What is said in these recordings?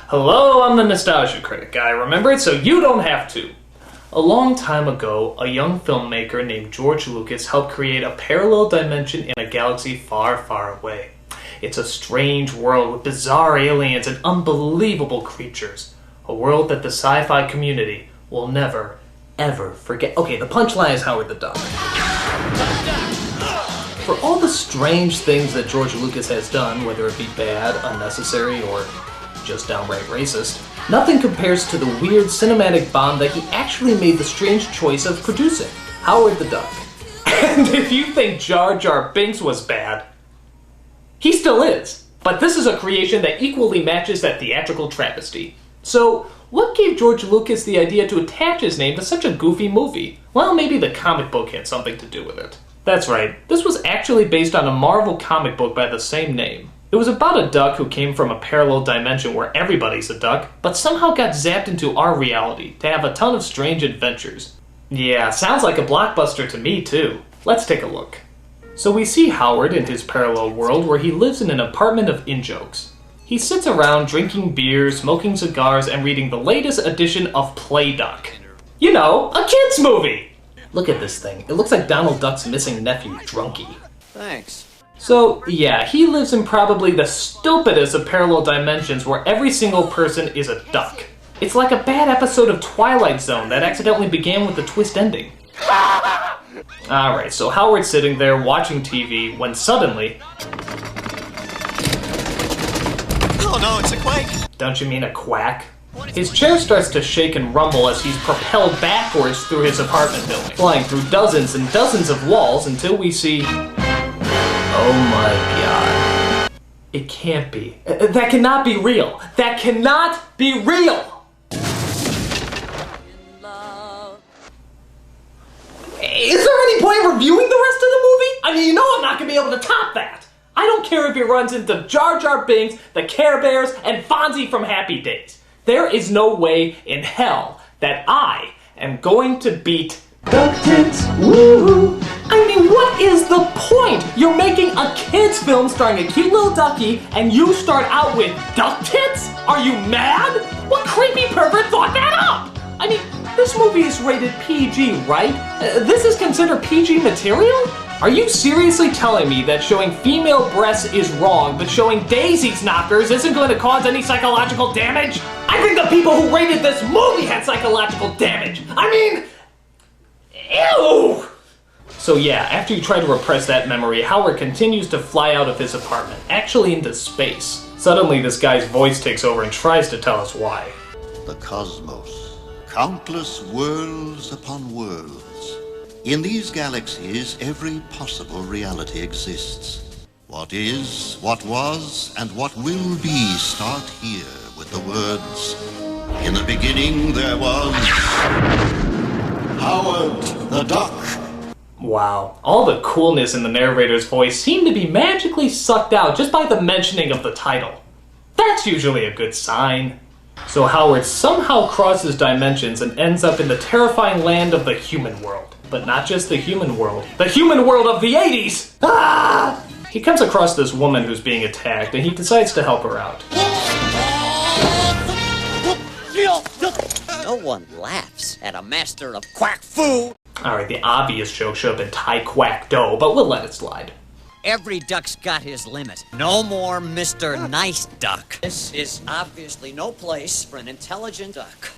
Hello, I'm the Nostalgia Critic. I remember it so you don't have to. A long time ago, a young filmmaker named George Lucas helped create a parallel dimension in a galaxy far, far away. It's a strange world with bizarre aliens and unbelievable creatures. A world that the sci-fi community will never, ever forget. Okay, the punchline is Howard the Duck. For all the strange things that George Lucas has done, whether it be bad, unnecessary, or just downright racist, nothing compares to the weird cinematic bomb that he actually made the strange choice of producing, Howard the Duck. And if you think Jar Jar Binks was bad, he still is. But this is a creation that equally matches that theatrical travesty. So, what gave George Lucas the idea to attach his name to such a goofy movie? Well, maybe the comic book had something to do with it. That's right, this was actually based on a Marvel comic book by the same name. It was about a duck who came from a parallel dimension where everybody's a duck, but somehow got zapped into our reality to have a ton of strange adventures. Yeah, sounds like a blockbuster to me too. Let's take a look. So we see Howard in his parallel world where he lives in an apartment of in-jokes. He sits around drinking beer, smoking cigars, and reading the latest edition of Play Duck. You know, a kids movie! Look at this thing. It looks like Donald Duck's missing nephew, Drunky. Thanks. So, yeah, he lives in probably the stupidest of parallel dimensions where every single person is a duck. It's like a bad episode of Twilight Zone that accidentally began with a twist ending. Alright, so Howard's sitting there watching TV when suddenly... Oh no, it's a quake! Don't you mean a quack? His chair starts to shake and rumble as he's propelled backwards through his apartment building, flying through dozens and dozens of walls until we see... Oh my god. It can't be. That cannot be real. That cannot be real! Is there any point in reviewing the rest of the movie? I mean, you know I'm not gonna be able to top that. I don't care if it runs into Jar Jar Binks, the Care Bears, and Fonzie from Happy Days. There is no way in hell that I am going to beat Duck Tits. Woo! I mean, what is the point? You're making a kid's film starring a cute little ducky, and you start out with Duck Tits? Are you mad? What creepy pervert thought that up? I mean, this movie is rated PG, right? This is considered PG material? Are you seriously telling me that showing female breasts is wrong, but showing Daisy's knockers isn't going to cause any psychological damage? I think the people who rated this movie had psychological damage. I mean, ew! So yeah, after you try to repress that memory, Howard continues to fly out of his apartment, actually into space. Suddenly this guy's voice takes over and tries to tell us why. The cosmos, countless worlds upon worlds. In these galaxies, every possible reality exists. What is, what was, and what will be start here with the words, in the beginning there was Howard the Duck. Wow, all the coolness in the narrator's voice seemed to be magically sucked out just by the mentioning of the title. That's usually a good sign. So Howard somehow crosses dimensions and ends up in the terrifying land of the human world. But not just the human world of the 80s! Ah! He comes across this woman who's being attacked, and he decides to help her out. No one laughs at a master of quack fu. Alright, the obvious joke should have been Thai quack dough, but we'll let it slide. Every duck's got his limit. No more Mr. Nice Duck. This is obviously no place for an intelligent duck.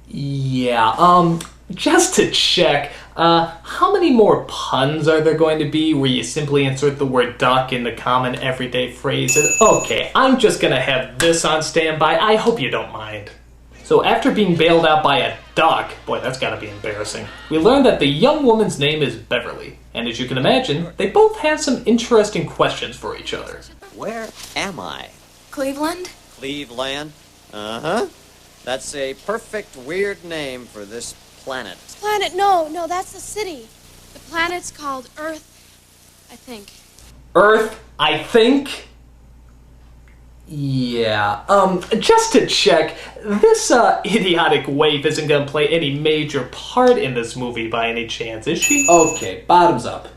Yeah, just to check, how many more puns are there going to be where you simply insert the word duck in the common everyday phrases? Okay, I'm just gonna have this on standby. I hope you don't mind. So after being bailed out by a duck, boy, that's gotta be embarrassing, we learn that the young woman's name is Beverly. And as you can imagine, they both have some interesting questions for each other. Where am I? Cleveland? Cleveland? Uh-huh. That's a perfect weird name for this planet. Planet? No, that's the city. The planet's called Earth, I think. Earth, I think? Yeah, just to check, this, idiotic waif isn't gonna play any major part in this movie by any chance, is she? Okay, bottoms up.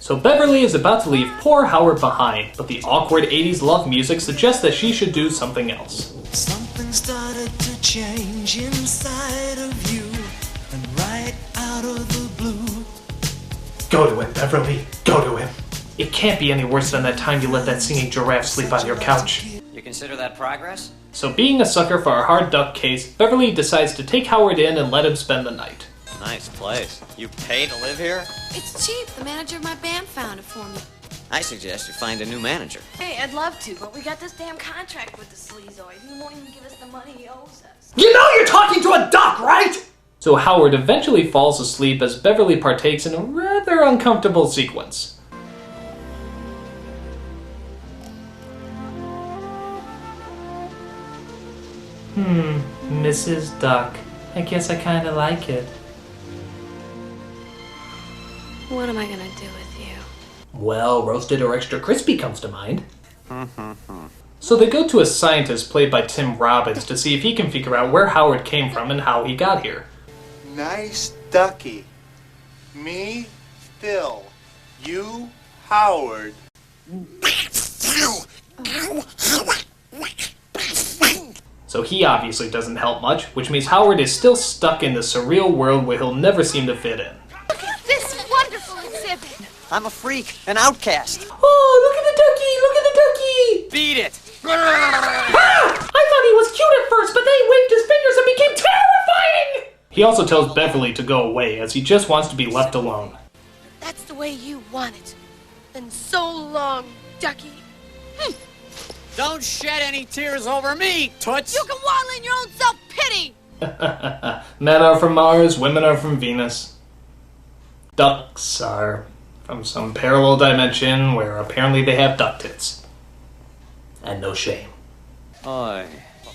So Beverly is about to leave poor Howard behind, but the awkward 80s love music suggests that she should do something else. Something started to change inside of you, and right out of the blue. Go to him, Beverly. Go to him. It can't be any worse than that time you let that singing giraffe sleep on your couch. You consider that progress? So being a sucker for a hard duck case, Beverly decides to take Howard in and let him spend the night. Nice place. You pay to live here? It's cheap. The manager of my band found it for me. I suggest you find a new manager. Hey, I'd love to, but we got this damn contract with the sleazoid. He won't even give us the money he owes us. You know you're talking to a duck, right? So Howard eventually falls asleep as Beverly partakes in a rather uncomfortable sequence. Mrs. Duck. I guess I kinda like it. What am I gonna do with you? Well, roasted or extra crispy comes to mind. So they go to a scientist played by Tim Robbins to see if he can figure out where Howard came from and how he got here. Nice ducky. Me, Phil. You, Howard. So he obviously doesn't help much, which means Howard is still stuck in the surreal world where he'll never seem to fit in. Look at this wonderful exhibit. I'm a freak, an outcast. Oh, look at the ducky! Look at the ducky! Beat it! Ah! I thought he was cute at first, but then he waved his fingers and became terrifying! He also tells Beverly to go away, as he just wants to be left alone. That's the way you want it. Then so long, ducky. Don't shed any tears over me, Toots! You can waddle in your own self-pity. Men are from Mars, women are from Venus. Ducks are from some parallel dimension where apparently they have duck tits. And no shame. Oy.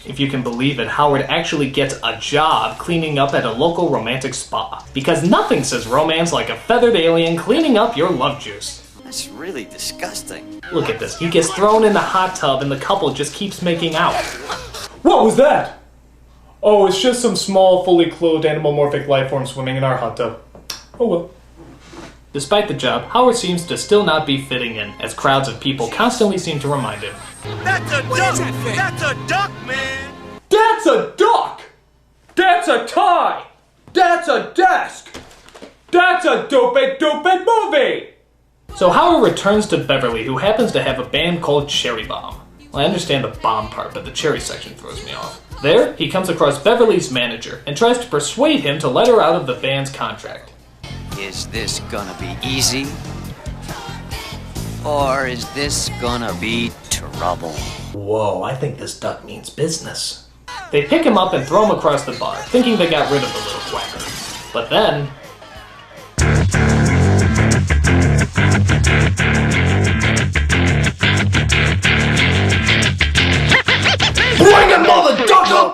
If you can believe it, Howard actually gets a job cleaning up at a local romantic spa. Because nothing says romance like a feathered alien cleaning up your love juice. That's really disgusting. Look at this. He gets thrown in the hot tub and the couple just keeps making out. What was that? Oh, it's just some small, fully clothed animalmorphic life form swimming in our hot tub. Oh well. Despite the job, Howard seems to still not be fitting in, as crowds of people constantly seem to remind him. That's a duck! That's a duck, man! That's a duck! That's a tie! That's a desk! That's a dope movie! So Howard returns to Beverly, who happens to have a band called Cherry Bomb. Well, I understand the bomb part, but the cherry section throws me off. There, he comes across Beverly's manager and tries to persuade him to let her out of the band's contract. Is this gonna be easy? Or is this gonna be trouble? Whoa, I think this duck means business. They pick him up and throw him across the bar, thinking they got rid of the little quacker. But then... Bring him, mother ducker!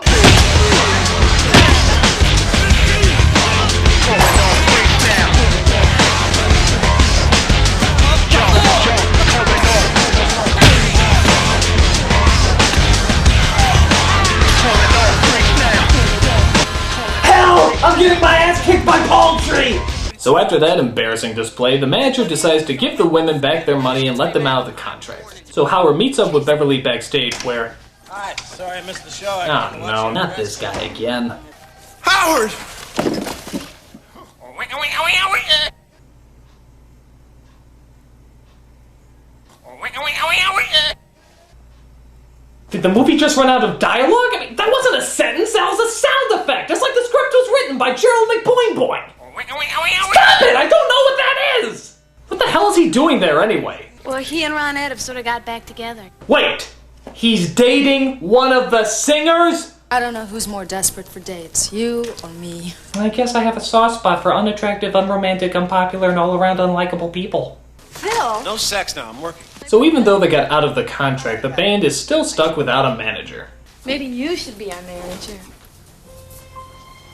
I'm getting my ass kicked by palm tree! So after that embarrassing display, the manager decides to give the women back their money and let them out of the contract. So Howard meets up with Beverly backstage where... Hi, sorry I missed the show. Oh no, not this guy again. Howard! Did the movie just run out of dialogue? I mean, that wasn't a sentence, that was a sound effect! Just like the script was written by Gerald McBoing. Stop it! I don't know what that is! What the hell is he doing there anyway? Well, he and Ron Ed have sort of got back together. Wait! He's dating one of the singers? I don't know who's more desperate for dates, you or me. I guess I have a soft spot for unattractive, unromantic, unpopular, and all-around unlikable people. Phil! No sex now, I'm working. So even though they got out of the contract, the band is still stuck without a manager. Maybe you should be our manager.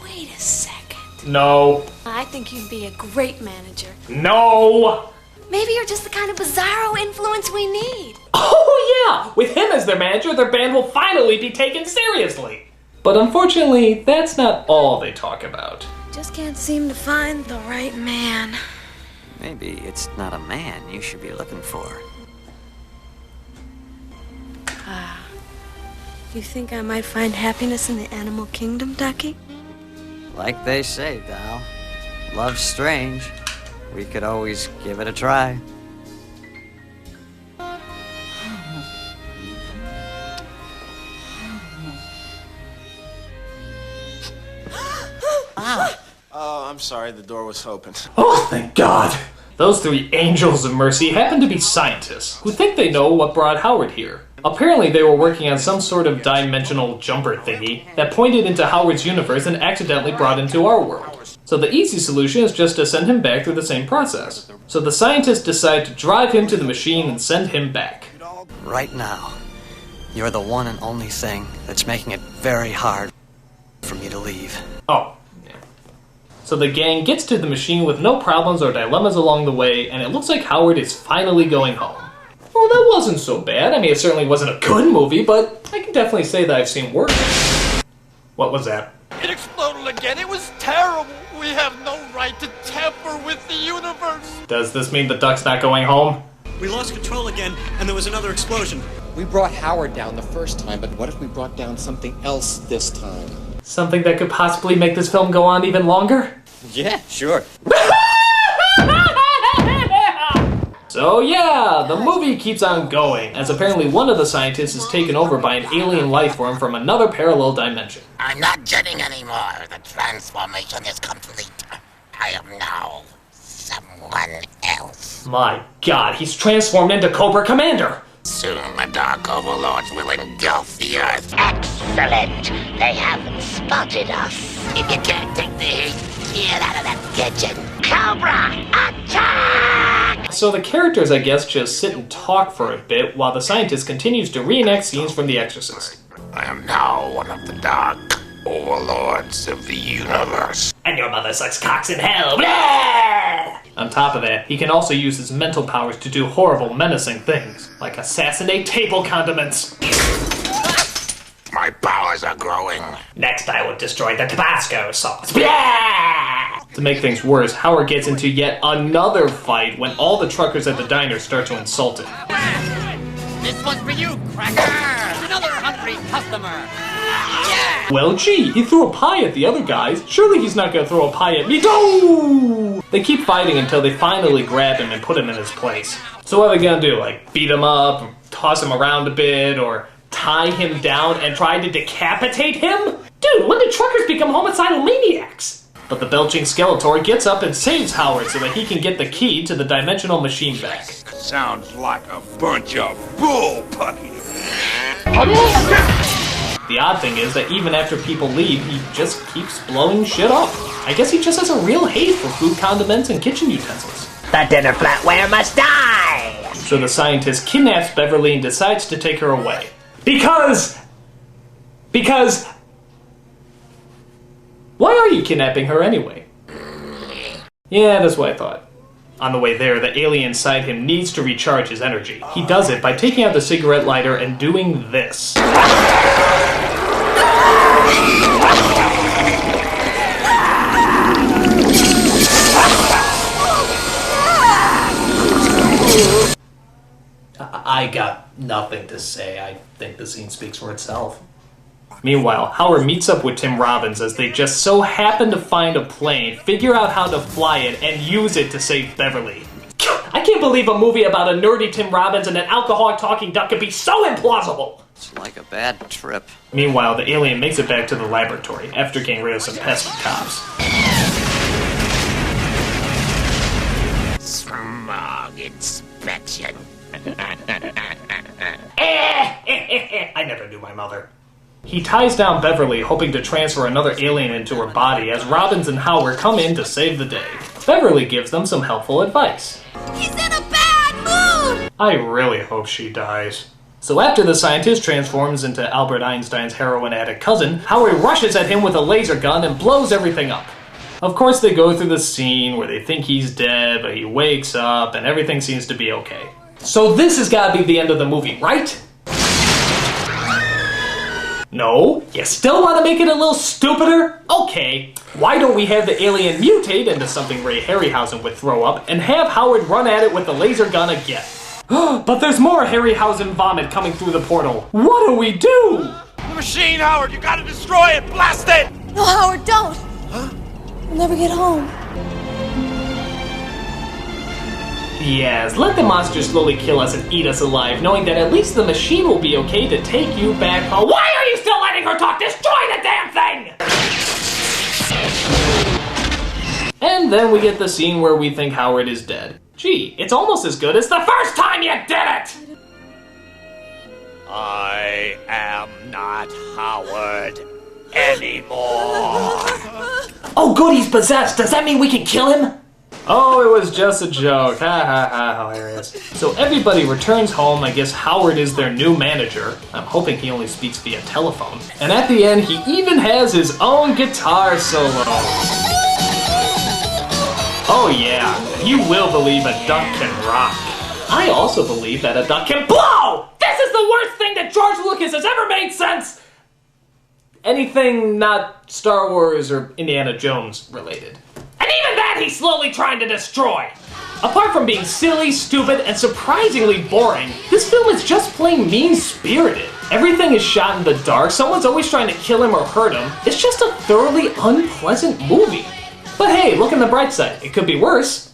Wait a second. No. I think you'd be a great manager. No! Maybe you're just the kind of bizarro influence we need. Oh yeah! With him as their manager, their band will finally be taken seriously. But unfortunately, that's not all they talk about. Just can't seem to find the right man. Maybe it's not a man you should be looking for. You think I might find happiness in the animal kingdom, Ducky? Like they say, Dal, love's strange. We could always give it a try. Oh, I'm sorry, the door was open. Oh, thank God! Those three angels of mercy happen to be scientists who think they know what brought Howard here. Apparently they were working on some sort of dimensional jumper thingy that pointed into Howard's universe and accidentally brought into our world. So the easy solution is just to send him back through the same process. So the scientists decide to drive him to the machine and send him back. Right now, you're the one and only thing that's making it very hard for me to leave. Oh. So the gang gets to the machine with no problems or dilemmas along the way, and it looks like Howard is finally going home. Well, that wasn't so bad. I mean, it certainly wasn't a good movie, but I can definitely say that I've seen worse. What was that? It exploded again. It was terrible. We have no right to tamper with the universe. Does this mean the duck's not going home? We lost control again, and there was another explosion. We brought Howard down the first time, but what if we brought down something else this time? Something that could possibly make this film go on even longer? Yeah, sure. So yeah, the movie keeps on going, as apparently one of the scientists is taken over by an alien life form from another parallel dimension. I'm not jetting anymore. The transformation is complete. I am now someone else. My God, he's transformed into Cobra Commander! Soon the Dark Overlords will engulf the Earth. Excellent! They haven't spotted us. If you can't take the heat, get out of that kitchen. Cobra, attack! So the characters, I guess, just sit and talk for a bit while the scientist continues to reenact scenes from The Exorcist. I am now one of the Dark Overlords of the universe. And your mother sucks cocks in hell! Blah! On top of that, he can also use his mental powers to do horrible, menacing things, like assassinate table condiments. My powers are growing. Next I will destroy the Tabasco sauce. Blah! To make things worse, Howard gets into yet another fight when all the truckers at the diner start to insult him. This one's for you, cracker! Another hungry customer! Yeah! Well, gee, he threw a pie at the other guys. Surely he's not gonna throw a pie at me. No! They keep fighting until they finally grab him and put him in his place. So what are they gonna do? Like, beat him up, or toss him around a bit, or tie him down and try to decapitate him? Dude, when did truckers become homicidal maniacs? But the belching Skeletor gets up and saves Howard so that he can get the key to the dimensional machine back. Sounds like a bunch of bull pucky. The odd thing is that even after people leave, he just keeps blowing shit up. I guess he just has a real hate for food condiments and kitchen utensils. The dinner flatware must die! So the scientist kidnaps Beverly and decides to take her away. Because... Why are you kidnapping her anyway? Yeah, that's what I thought. On the way there, the alien inside him needs to recharge his energy. He does it by taking out the cigarette lighter and doing this. I got nothing to say. I think the scene speaks for itself. Meanwhile, Howard meets up with Tim Robbins as they just so happen to find a plane, figure out how to fly it, and use it to save Beverly. I can't believe a movie about a nerdy Tim Robbins and an alcoholic talking duck could be so implausible! It's like a bad trip. Meanwhile, the alien makes it back to the laboratory after getting rid of some pesky cops. Smog inspection. I never knew my mother. He ties down Beverly, hoping to transfer another alien into her body as Robbins and Howard come in to save the day. Beverly gives them some helpful advice. He's in a bad mood! I really hope she dies. So after the scientist transforms into Albert Einstein's heroin addict cousin, Howard rushes at him with a laser gun and blows everything up. Of course, they go through the scene where they think he's dead, but he wakes up and everything seems to be okay. So this has got to be the end of the movie, right? No? You still want to make it a little stupider? Okay. Why don't we have the alien mutate into something Ray Harryhausen would throw up and have Howard run at it with the laser gun again? But there's more Harryhausen vomit coming through the portal. What do we do? The machine, Howard! You gotta destroy it! Blast it! No, Howard, don't! Huh? We'll never get home. Yes, let the monster slowly kill us and eat us alive, knowing that at least the machine will be okay to take you back home. Why are you still letting her talk? Destroy the damn thing! And then we get the scene where we think Howard is dead. Gee, it's almost as good as the first time you did it! I am not Howard anymore. Oh good, he's possessed. Does that mean we can kill him? Oh, it was just a joke. Ha ha ha, hilarious. So everybody returns home. I guess Howard is their new manager. I'm hoping he only speaks via telephone. And at the end, he even has his own guitar solo. Oh yeah, you will believe a duck can rock. I also believe that a duck can blow! This is the worst thing that George Lucas has ever made since anything not Star Wars or Indiana Jones related. And even that he's slowly trying to destroy! Apart from being silly, stupid, and surprisingly boring, this film is just plain mean-spirited. Everything is shot in the dark, someone's always trying to kill him or hurt him. It's just a thoroughly unpleasant movie. But hey, look on the bright side, it could be worse.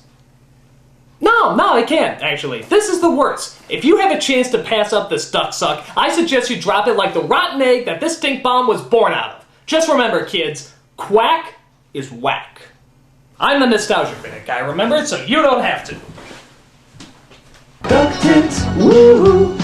No, it can't, actually. This is the worst. If you have a chance to pass up this duck suck, I suggest you drop it like the rotten egg that this stink bomb was born out of. Just remember, kids, quack is whack. I'm the Nostalgia Critic guy, remember? So you don't have to. Duck tits, woo-hoo.